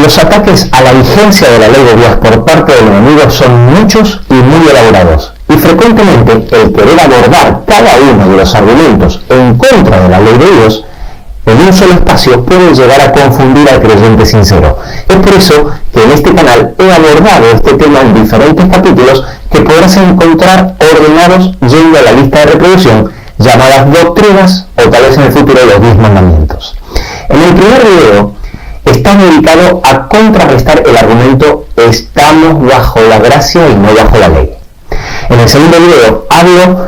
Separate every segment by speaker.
Speaker 1: Los ataques a la vigencia de la ley de Dios por parte del enemigo son muchos y muy elaborados, y frecuentemente el querer abordar cada uno de los argumentos en contra de la ley de Dios en un solo espacio puede llegar a confundir al creyente sincero. Es por eso que en este canal he abordado este tema en diferentes capítulos que podrás encontrar ordenados yendo a la lista de reproducción llamadas doctrinas o tal vez en el futuro los 10 mandamientos. En el primer video está dedicado a contrarrestar el argumento estamos bajo la gracia y no bajo la ley. En el segundo video hablo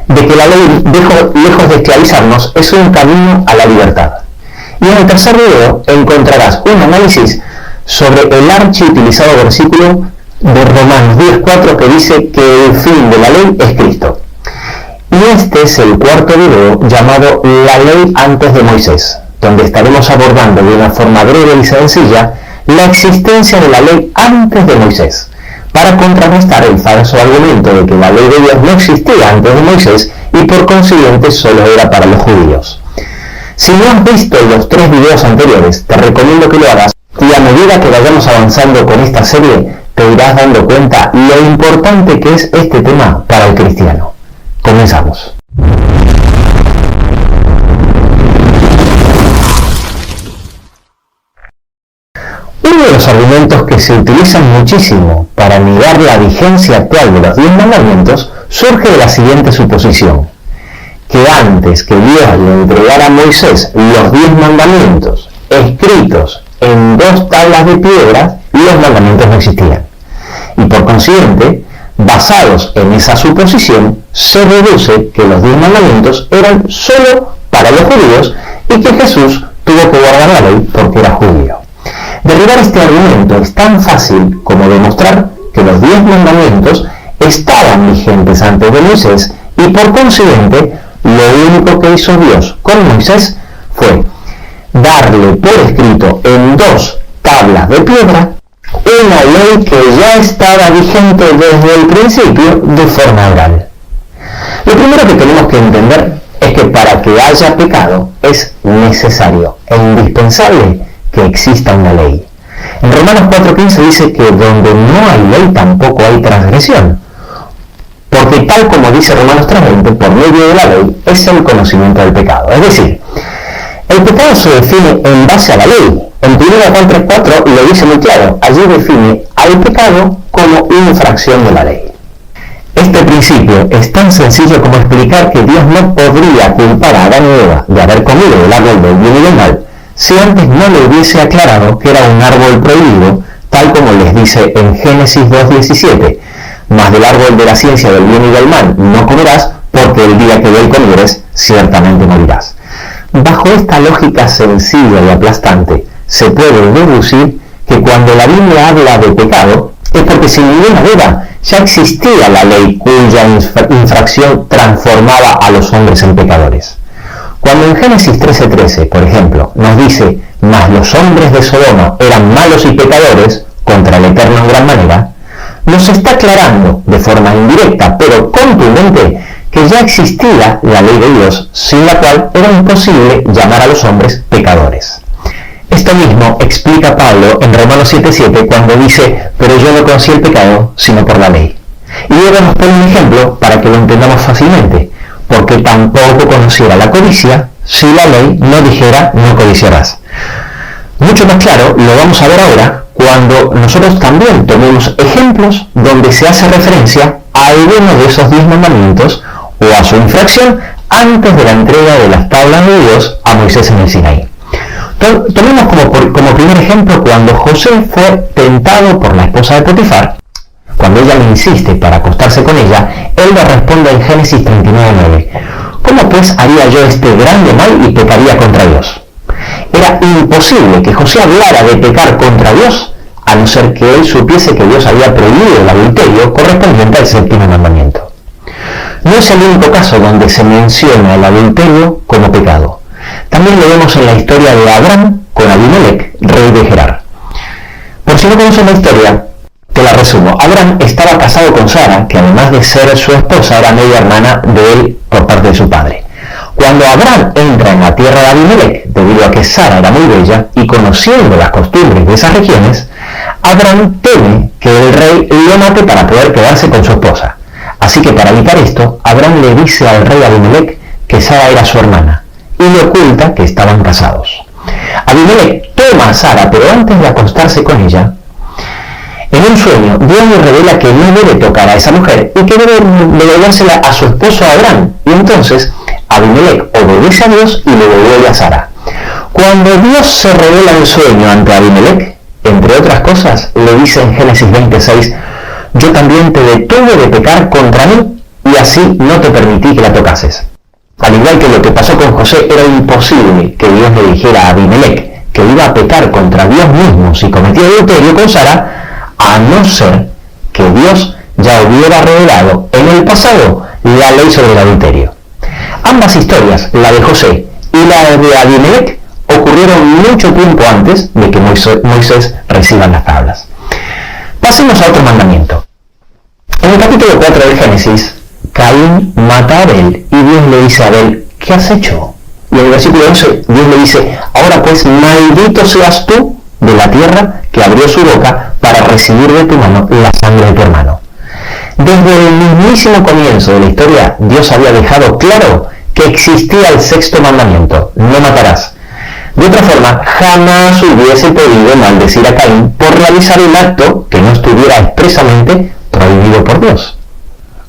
Speaker 1: de que la ley, lejos de esclavizarnos, es un camino a la libertad. Y en el tercer video encontrarás un análisis sobre el archiutilizado versículo de Romanos 10:4 que dice que el fin de la ley es Cristo. Y este es el cuarto video llamado La ley antes de Moisés, donde estaremos abordando de una forma breve y sencilla la existencia de la ley antes de Moisés, para contrarrestar el falso argumento de que la ley de Dios no existía antes de Moisés y por consiguiente solo era para los judíos. Si no has visto los 3 videos anteriores, te recomiendo que lo hagas y a medida que vayamos avanzando con esta serie te irás dando cuenta lo importante que es este tema para el cristiano. Comenzamos. Uno de los argumentos que se utilizan muchísimo para negar la vigencia actual de los 10 mandamientos surge de la siguiente suposición: que antes que Dios le entregara a Moisés los 10 mandamientos escritos en 2 tablas de piedra, los mandamientos no existían. Y por consiguiente, basados en esa suposición, se deduce que los 10 mandamientos eran solo para los judíos y que Jesús tuvo que guardar la ley porque era judío. Derribar este argumento es tan fácil como demostrar que los 10 mandamientos estaban vigentes antes de Moisés y por consiguiente lo único que hizo Dios con Moisés fue darle por escrito en 2 tablas de piedra una ley que ya estaba vigente desde el principio de forma oral. Lo primero que tenemos que entender es que para que haya pecado es necesario e indispensable que exista una ley. En Romanos 4:15 dice que donde no hay ley tampoco hay transgresión, porque tal como dice Romanos 3:20, por medio de la ley es el conocimiento del pecado. Es decir, el pecado se define en base a la ley. En 1 Juan 3:4 lo dice muy claro, allí define al pecado como infracción de la ley. Este principio es tan sencillo como explicar que Dios no podría culpar a Adán y Eva de haber comido del árbol del bien y del mal si antes no le hubiese aclarado que era un árbol prohibido, tal como les dice en Génesis 2:17, mas del árbol de la ciencia del bien y del mal no comerás, porque el día que de él comieres, ciertamente morirás. Bajo esta lógica sencilla y aplastante, se puede deducir que cuando la Biblia habla de pecado, es porque sin ninguna duda ya existía la ley cuya infracción transformaba a los hombres en pecadores. Cuando en Génesis 13:13, por ejemplo, nos dice, mas los hombres de Sodoma eran malos y pecadores contra el Eterno en gran manera, nos está aclarando de forma indirecta pero contundente que ya existía la ley de Dios, sin la cual era imposible llamar a los hombres pecadores. Esto mismo explica Pablo en Romanos 7:7 cuando dice, pero yo no conocí el pecado sino por la ley. Y luego nos pone un ejemplo para que lo entendamos fácilmente, porque tampoco conociera la codicia si la ley no dijera no codiciarás. Mucho más claro lo vamos a ver ahora cuando nosotros también tomemos ejemplos donde se hace referencia a alguno de esos 10 mandamientos o a su infracción antes de la entrega de las tablas de Dios a Moisés en el Sinaí. Tomemos como primer ejemplo cuando José fue tentado por la esposa de Potifar. Cuando ella le insiste para acostarse con ella, él le responde en Génesis 39:9, ¿cómo pues haría yo este grande mal y pecaría contra Dios? Era imposible que José hablara de pecar contra Dios, a no ser que él supiese que Dios había prohibido el adulterio correspondiente al 7º mandamiento. No es el único caso donde se menciona el adulterio como pecado. También lo vemos en la historia de Abraham con Abimelech, rey de Gerar. Por si no conocen la historia, te la resumo. Abraham estaba casado con Sara, que además de ser su esposa era media hermana de él por parte de su padre. Cuando Abraham entra en la tierra de Abimelec, debido a que Sara era muy bella, y conociendo las costumbres de esas regiones, Abraham teme que el rey lo mate para poder quedarse con su esposa. Así que para evitar esto, Abraham le dice al rey Abimelec que Sara era su hermana, y le oculta que estaban casados. Abimelec toma a Sara, pero antes de acostarse con ella, en un sueño, Dios le revela que no debe tocar a esa mujer y que debe devolvérsela a su esposo Abraham. Y entonces Abimelec obedece a Dios y le devuelve a Sara. Cuando Dios se revela en sueño ante Abimelec, entre otras cosas, le dice en Génesis 26, yo también te detuve de pecar contra mí y así no te permití que la tocases. Al igual que lo que pasó con José, era imposible que Dios le dijera a Abimelec que iba a pecar contra Dios mismo si cometía adulterio con Sara, a no ser que Dios ya hubiera revelado en el pasado la ley sobre el adulterio. Ambas historias, la de José y la de Abimelec, ocurrieron mucho tiempo antes de que Moisés reciba las tablas. Pasemos a otro mandamiento. En el capítulo 4 de Génesis, Caín mata a Abel y Dios le dice a Abel, ¿qué has hecho? Y en el versículo 11 Dios le dice, ahora pues maldito seas tú de la tierra que abrió su boca para recibir de tu mano la sangre de tu hermano. Desde el mismísimo comienzo de la historia, Dios había dejado claro que existía el sexto mandamiento, no matarás. De otra forma, jamás hubiese podido maldecir a Caín por realizar un acto que no estuviera expresamente prohibido por Dios.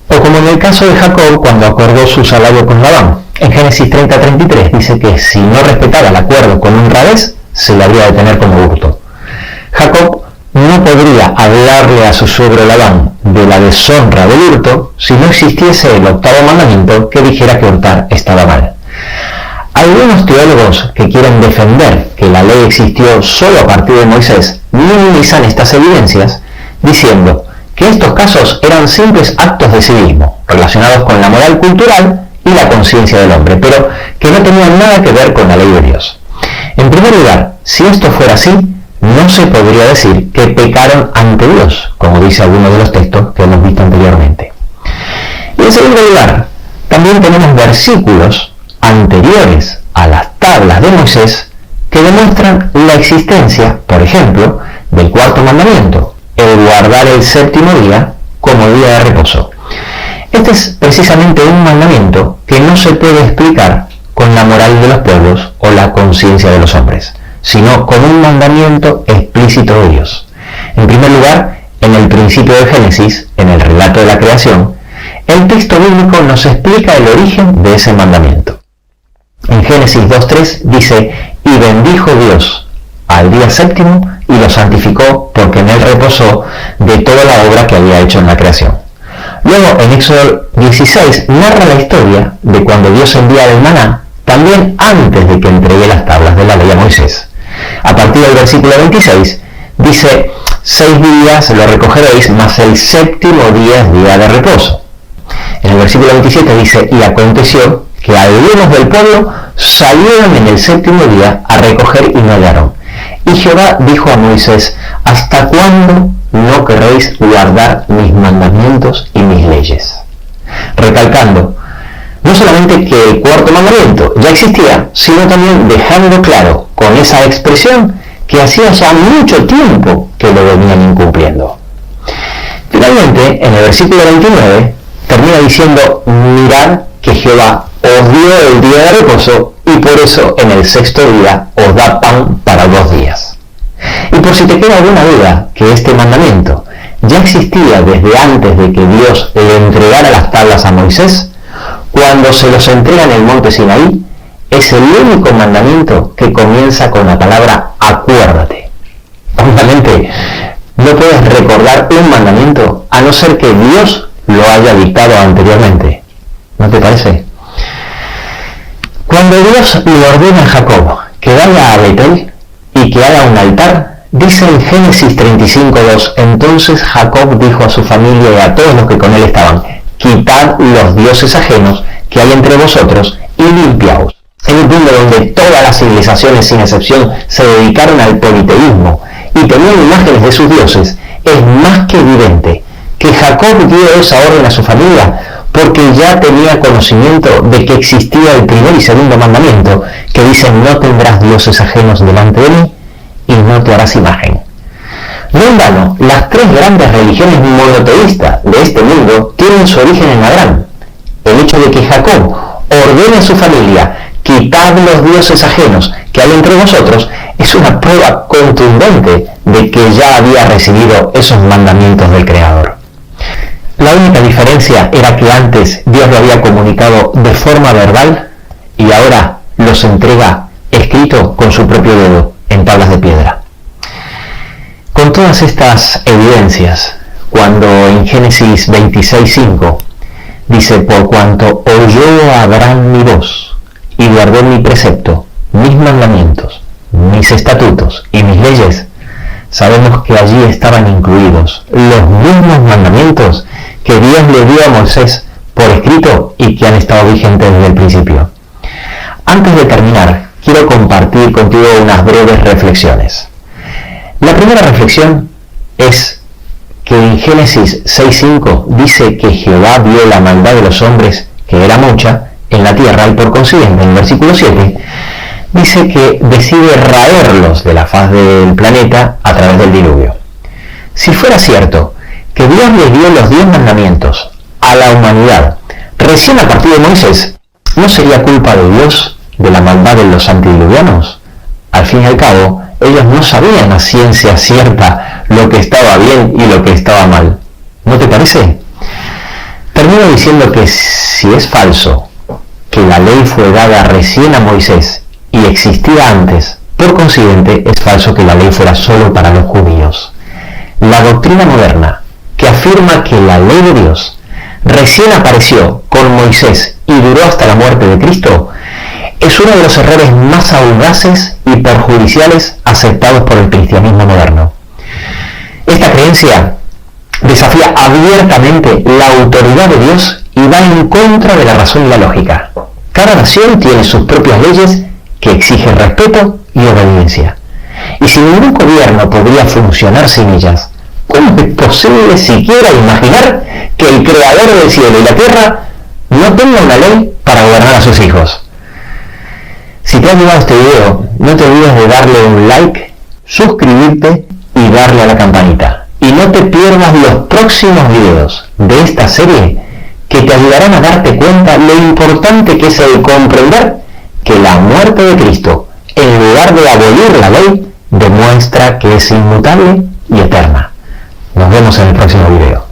Speaker 1: O como en el caso de Jacob cuando acordó su salario con Labán. En Génesis 30:33 dice que si no respetaba el acuerdo con un revés, se le habría de tener como hurto. Jacob no podría hablarle a su suegro Labán de la deshonra del hurto si no existiese el octavo mandamiento que dijera que hurtar estaba mal. Algunos teólogos que quieren defender que la ley existió solo a partir de Moisés minimizan estas evidencias diciendo que estos casos eran simples actos de civismo relacionados con la moral cultural y la conciencia del hombre, pero que no tenían nada que ver con la ley de Dios. En primer lugar, si esto fuera así, no se podría decir que pecaron ante Dios, como dice alguno de los textos que hemos visto anteriormente. Y en segundo lugar, también tenemos versículos anteriores a las tablas de Moisés que demuestran la existencia, por ejemplo, del cuarto mandamiento, el guardar el séptimo día como día de reposo. Este es precisamente un mandamiento que no se puede explicar con la moral de los pueblos o la conciencia de los hombres, sino con un mandamiento explícito de Dios. En primer lugar, en el principio de Génesis, en el relato de la creación, el texto bíblico nos explica el origen de ese mandamiento. En Génesis 2:3 dice, y bendijo Dios al día séptimo y lo santificó porque en él reposó de toda la obra que había hecho en la creación. Luego, en Éxodo 16, narra la historia de cuando Dios envía el maná, también antes de que entregue las tablas de la ley a Moisés. A partir del versículo 26, dice, 6 días lo recogeréis, mas el séptimo día es día de reposo. En el versículo 27 dice, y aconteció que algunos del pueblo salieron en el séptimo día a recoger y no hallaron. Y Jehová dijo a Moisés, ¿hasta cuándo no querréis guardar mis mandamientos y mis leyes? Recalcando, no solamente que el cuarto mandamiento ya existía, sino también dejando claro con esa expresión que hacía ya mucho tiempo que lo venían incumpliendo. Finalmente, en el versículo 29, termina diciendo, mirad que Jehová os dio el día de reposo y por eso en el sexto día os da pan para 2 días. Y por si te queda alguna duda que este mandamiento ya existía desde antes de que Dios le entregara las tablas a Moisés, cuando se los entrega en el monte Sinaí, es el único mandamiento que comienza con la palabra acuérdate. Obviamente, no puedes recordar un mandamiento a no ser que Dios lo haya dictado anteriormente. ¿No te parece? Cuando Dios le ordena a Jacob que vaya a Betel y que haga un altar, dice en Génesis 35:2, entonces Jacob dijo a su familia y a todos los que con él estaban, quitad los dioses ajenos que hay entre vosotros y limpiaos. En un mundo donde todas las civilizaciones sin excepción se dedicaron al politeísmo y tenían imágenes de sus dioses, es más que evidente que Jacob dio esa orden a su familia porque ya tenía conocimiento de que existía el primer y segundo mandamiento, que dicen: no tendrás dioses ajenos delante de mí y no te harás imagen. No en vano, las tres grandes religiones monoteístas de este mundo tienen su origen en Abraham. El hecho de que Jacob ordene a su familia: quitad los dioses ajenos que hay entre vosotros, es una prueba contundente de que ya había recibido esos mandamientos del Creador. La única diferencia era que antes Dios lo había comunicado de forma verbal y ahora los entrega escrito con su propio dedo en tablas de piedra. Con todas estas evidencias, cuando en Génesis 26:5 dice: por cuanto oyó Abraham mi voz y guardó mi precepto, mis mandamientos, mis estatutos y mis leyes, sabemos que allí estaban incluidos los mismos mandamientos que Dios le dio a Moisés por escrito y que han estado vigentes desde el principio. Antes de terminar, quiero compartir contigo unas breves reflexiones. La primera reflexión es que en Génesis 6:5 dice que Jehová vio la maldad de los hombres, que era mucha, en la tierra, y por consiguiente, en el versículo 7, dice que decide raerlos de la faz del planeta a través del diluvio. Si fuera cierto que Dios le dio los 10 mandamientos a la humanidad recién a partir de Moisés, ¿no sería culpa de Dios de la maldad de los antediluvianos? Al fin y al cabo, ellos no sabían a ciencia cierta lo que estaba bien y lo que estaba mal. ¿No te parece? Termino diciendo que si es falso que la ley fue dada recién a Moisés y existía antes, por consiguiente es falso que la ley fuera solo para los judíos. La doctrina moderna, que afirma que la ley de Dios recién apareció con Moisés y duró hasta la muerte de Cristo, es uno de los errores más audaces y perjudiciales aceptados por el cristianismo moderno. Esta creencia desafía abiertamente la autoridad de Dios y va en contra de la razón y la lógica. Cada nación tiene sus propias leyes que exigen respeto y obediencia. Y si ningún gobierno podría funcionar sin ellas, ¿cómo es posible siquiera imaginar que el Creador del cielo y la tierra no tenga una ley para gobernar a sus hijos? Si te ha ayudado este video, no te olvides de darle un like, suscribirte y darle a la campanita. Y no te pierdas los próximos videos de esta serie que te ayudarán a darte cuenta lo importante que es el comprender que la muerte de Cristo, en lugar de abolir la ley, demuestra que es inmutable y eterna. Nos vemos en el próximo video.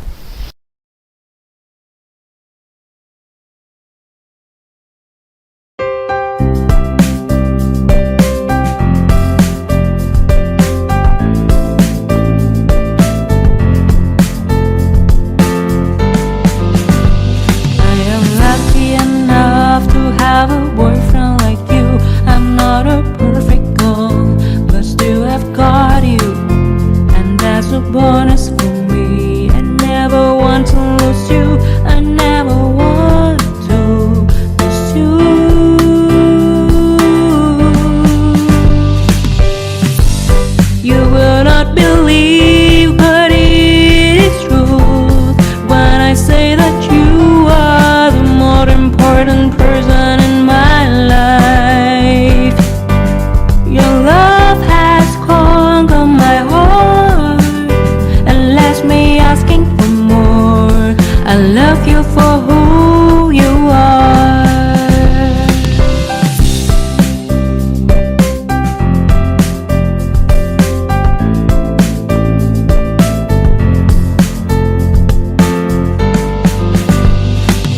Speaker 2: Bonus for me. I never want to lose you. I never want to lose you. You will not believe, but it is true when I say that you are the more important person in my life. Your love has conquered my heart, me asking for more. I love you for who you are.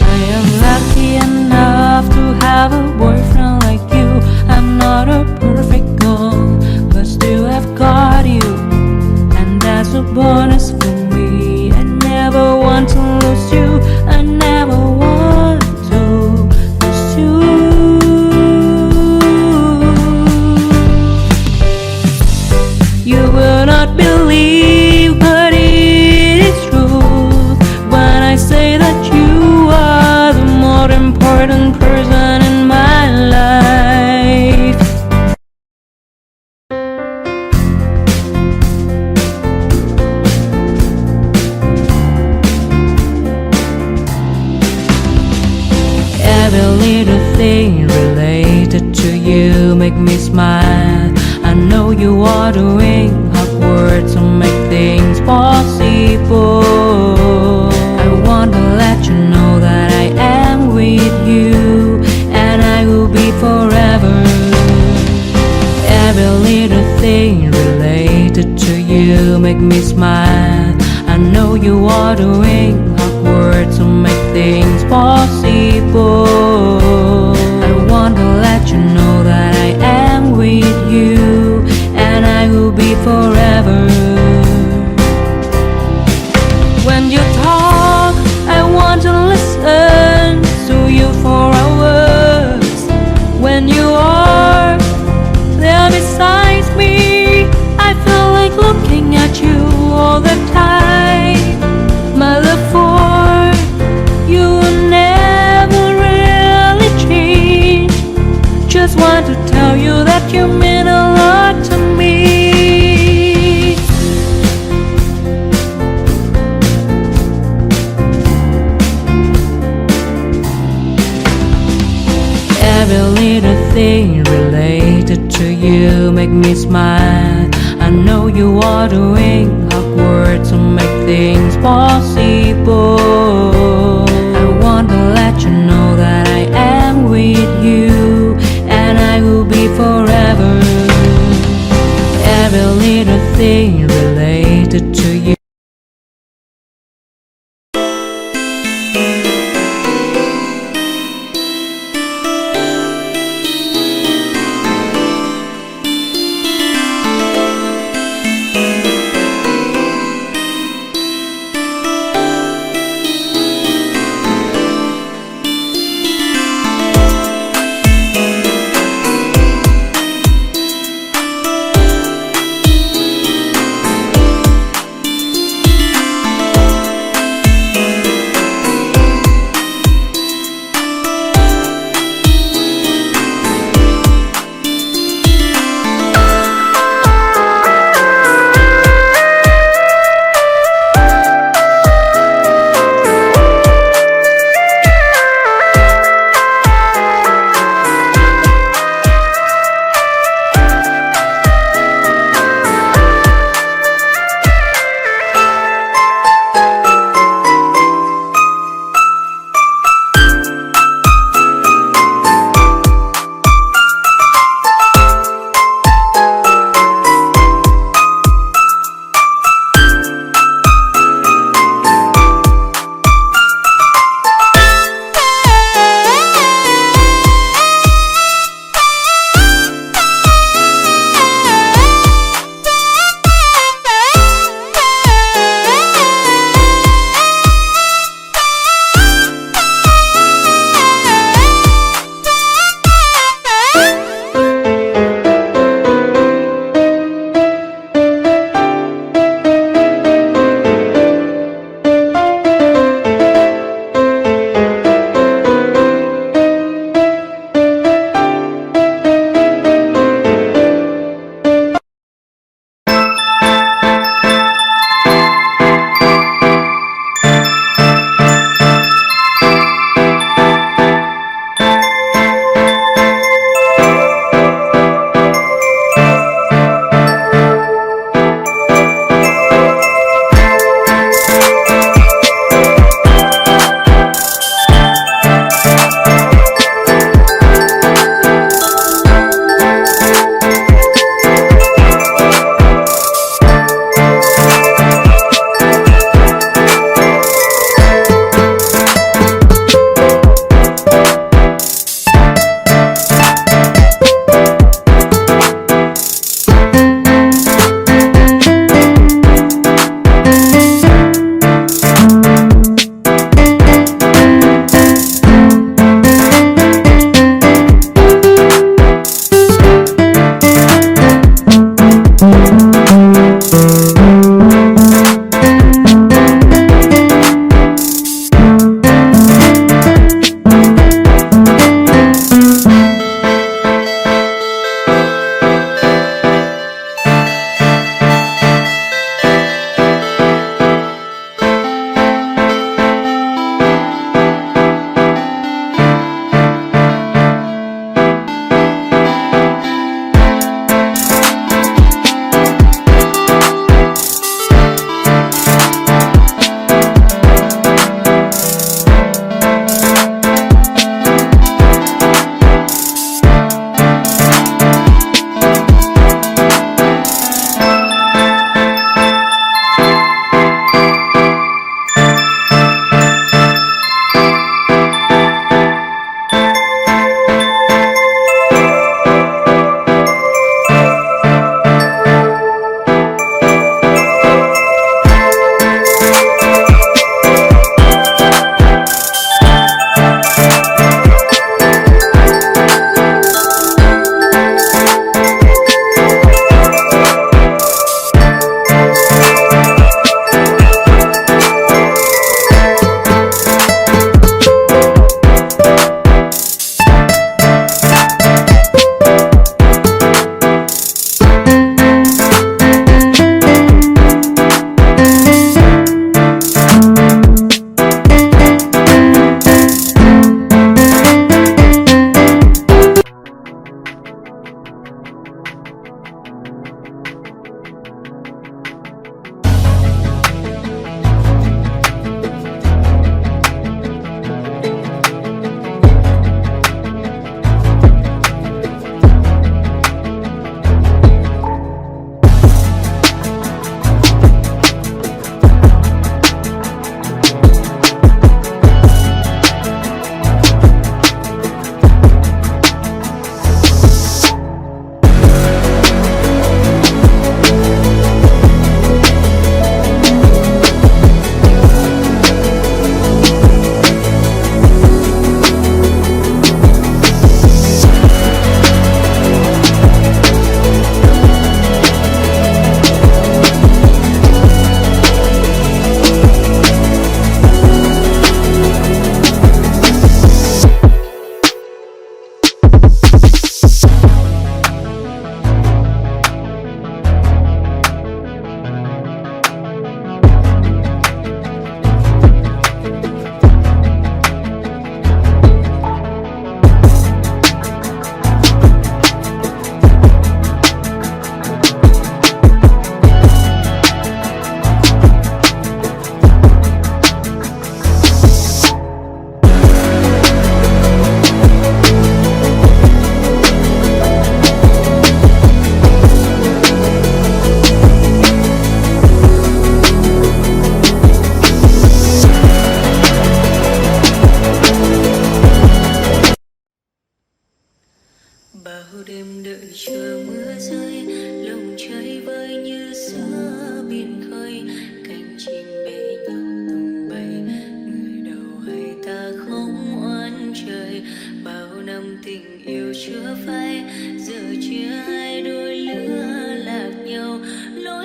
Speaker 2: I am lucky enough to have a boyfriend like you. I'm not a perfect girl, but still I've got you, and that's a bonus for me. I never want to lose you. I never want to lose you. You will not believe, but it is true when I say that you are the more important person in my life. make me smile. I know you are doing hard work to make things possible. I want to let you know that I am with you, and I will be forever. Every little thing related to you make me smile. I know you are doing hard work to make things possible. I want to let you know that I am with you, and I will be forever. When you talk, I want to listen to you for hours. When you are there beside me, I feel like looking at you all the time. My love for you will never really change. Just want to tell you that you mean a lot to me. Every little thing related to you make me smile. I know you are doing hard work to make things possible. I want to let you know that I am with you, and I will be forever. Every little thing related to you.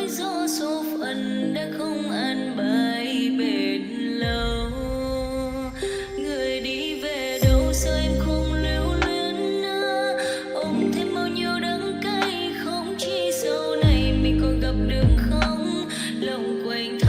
Speaker 2: nỗi do số phận đã không an bài bền lâu. Người đi về đâu sao em không lưu luyến nữa, ôm thêm bao nhiêu đắng cay, không chỉ sau này mình còn gặp được không, lòng quanh